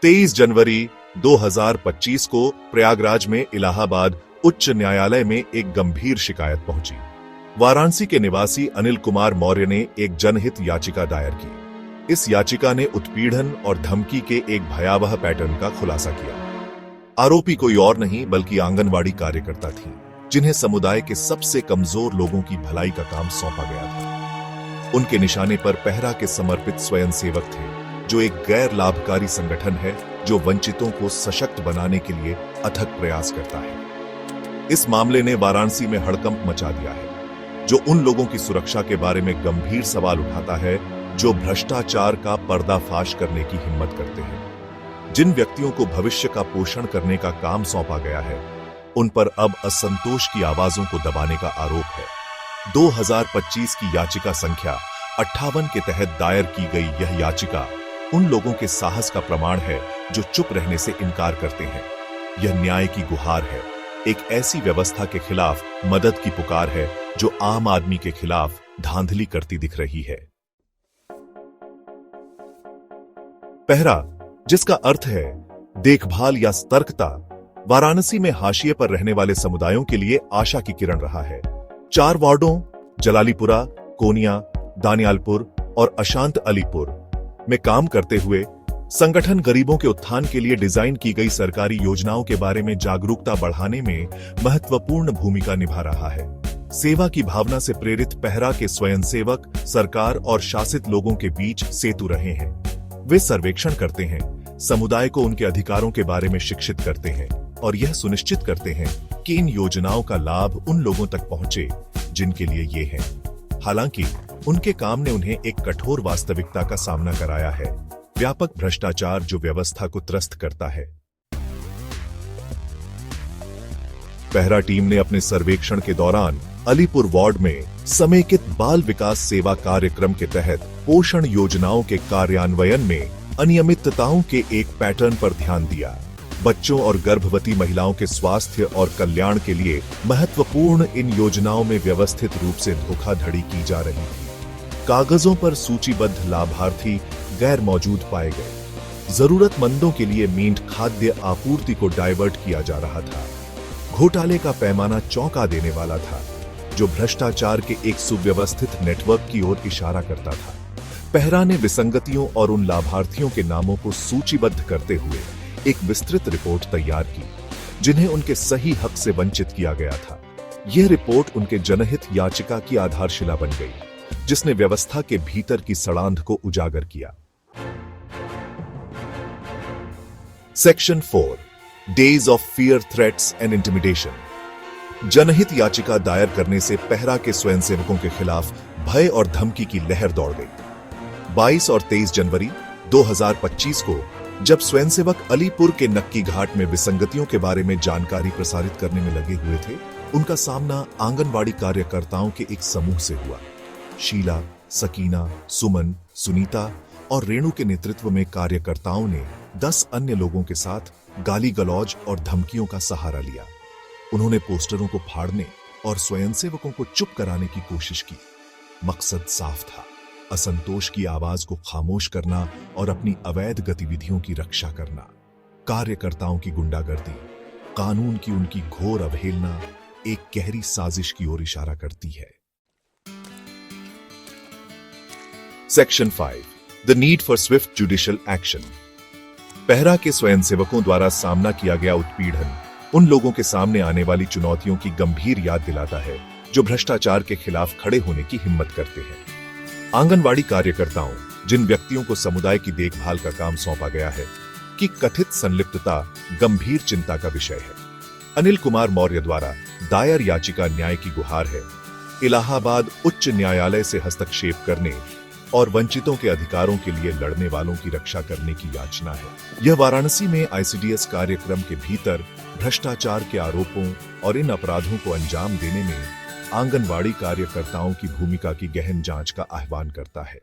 23 जनवरी 2025 को प्रयागराज में इलाहाबाद उच्च न्यायालय में एक गंभीर शिकायत पहुंची। वाराणसी के निवासी अनिल कुमार मौर्य ने एक जनहित याचिका दायर की। इस याचिका ने उत्पीड़न और धमकी के एक भयावह पैटर्न का खुलासा किया। आरोपी कोई और नहीं बल्कि आंगनवाड़ी कार्यकर्ता थी, जिन्हें समुदाय के सबसे कमजोर लोगों की भलाई का काम सौंपा गया था। उनके निशाने पर पहरा के समर्पित स्वयंसेवक थे, जो एक गैर लाभकारी संगठन है जो वंचितों को सशक्त बनाने के लिए अथक प्रयास करता है। इस मामले ने वाराणसी में हड़कंप मचा दिया है, जो उन लोगों की सुरक्षा के बारे में गंभीर सवाल उठाता है जो भ्रष्टाचार का पर्दाफाश करने की हिम्मत करते हैं। जिन व्यक्तियों को भविष्य का पोषण करने का काम सौंपा गया है, उन पर अब असंतोष की आवाजों को दबाने का आरोप है। 2025 की याचिका संख्या 58 के तहत दायर की गई यह याचिका उन लोगों के साहस का प्रमाण है जो चुप रहने से इनकार करते हैं। यह न्याय की गुहार है, एक ऐसी व्यवस्था के खिलाफ मदद की पुकार है जो आम आदमी के खिलाफ धांधली करती दिख रही है। पहरा, जिसका अर्थ है देखभाल या सतर्कता, वाराणसी में हाशिए पर रहने वाले समुदायों के लिए आशा की किरण रहा है। 4 वार्डों जलालीपुरा, कोनिया, दानियालपुर और अशांत अलीपुर में काम करते हुए संगठन गरीबों के उत्थान के लिए डिजाइन की गई सरकारी योजनाओं के बारे में जागरूकता बढ़ाने में महत्वपूर्ण भूमिका निभा रहा है। सेवा की भावना से प्रेरित पहरा के स्वयंसेवक सरकार और शासित लोगों के बीच सेतु रहे हैं। वे सर्वेक्षण करते हैं, समुदाय को उनके अधिकारों के बारे में शिक्षित करते हैं और यह सुनिश्चित करते हैं कि इन योजनाओं का लाभ उन लोगों तक पहुंचे जिनके लिए ये है। हालांकि उनके काम ने उन्हें एक कठोर वास्तविकता का सामना कराया है, व्यापक भ्रष्टाचार जो व्यवस्था को त्रस्त करता है। पहरा टीम ने अपने सर्वेक्षण के दौरान अलीपुर वार्ड में समेकित बाल विकास सेवा कार्यक्रम के तहत पोषण योजनाओं के कार्यान्वयन में अनियमितताओं के एक पैटर्न पर ध्यान दिया। बच्चों और गर्भवती महिलाओं के स्वास्थ्य और कल्याण के लिए महत्वपूर्ण इन योजनाओं में व्यवस्थित रूप से धोखाधड़ी की जा रही थी। कागजों पर सूचीबद्ध लाभार्थी गैर मौजूद पाए गए। जरूरतमंदों के लिए मींट खाद्य आपूर्ति को डाइवर्ट किया जा रहा था। घोटाले का पैमाना चौंका देने वाला था, जो भ्रष्टाचार के एक सुव्यवस्थित नेटवर्क की ओर इशारा करता था। पहरा ने विसंगतियों और उन लाभार्थियों के नामों को सूचीबद्ध करते हुए एक विस्तृत रिपोर्ट तैयार की, जिन्हें उनके सही हक से वंचित किया गया था। यह रिपोर्ट उनके जनहित याचिका की आधारशिला बन गई, जिसने व्यवस्था के भीतर की सड़ांध को उजागर किया। Section 4, days of fear, threats and intimidation. जनहित याचिका दायर करने से पहरा के स्वयंसेवकों के खिलाफ भय और धमकी की लहर दौड़ गई। 22 और 23 जनवरी 2025 को जब स्वयंसेवक अलीपुर के नक्की घाट में विसंगतियों के बारे में जानकारी प्रसारित करने में लगे हुए थे, उनका सामना आंगनवाड़ी कार्यकर्ताओं के एक समूह से हुआ। शीला, सकीना, सुमन, सुनीता और रेणु के नेतृत्व में कार्यकर्ताओं ने 10 अन्य लोगों के साथ गाली गलौज और धमकियों का सहारा लिया। उन्होंने पोस्टरों को फाड़ने और स्वयंसेवकों को चुप कराने की कोशिश की। मकसद साफ था, असंतोष की आवाज को खामोश करना और अपनी अवैध गतिविधियों की रक्षा करना। कार्यकर्ताओं की गुंडागर्दी, कानून की उनकी घोर अवहेलना एक गहरी साजिश की ओर इशारा करती है। Section 5, the need for Swift judicial action. पहरा के स्वयंसेवकों द्वारा सामना किया गया उत्पीड़न उन लोगों के सामने आने वाली चुनौतियों की गंभीर याद दिलाता है, जो भ्रष्टाचार के खिलाफ खड़े होने की हिम्मत करते हैं। आंगनवाड़ी कार्यकर्ताओं, जिन व्यक्तियों को समुदाय की देखभाल का काम सौंपा गया है, की कथित संलिप्तता गंभीर चिंता का विषय है। अनिल कुमार मौर्य द्वारा दायर याचिका न्याय की गुहार है, इलाहाबाद उच्च न्यायालय से हस्तक्षेप करने और वंचितों के अधिकारों के लिए लड़ने वालों की रक्षा करने की याचना है। यह वाराणसी में ICDS कार्यक्रम के भीतर भ्रष्टाचार के आरोपों और इन अपराधों को अंजाम देने में आंगनवाड़ी कार्यकर्ताओं की भूमिका की गहन जांच का आह्वान करता है।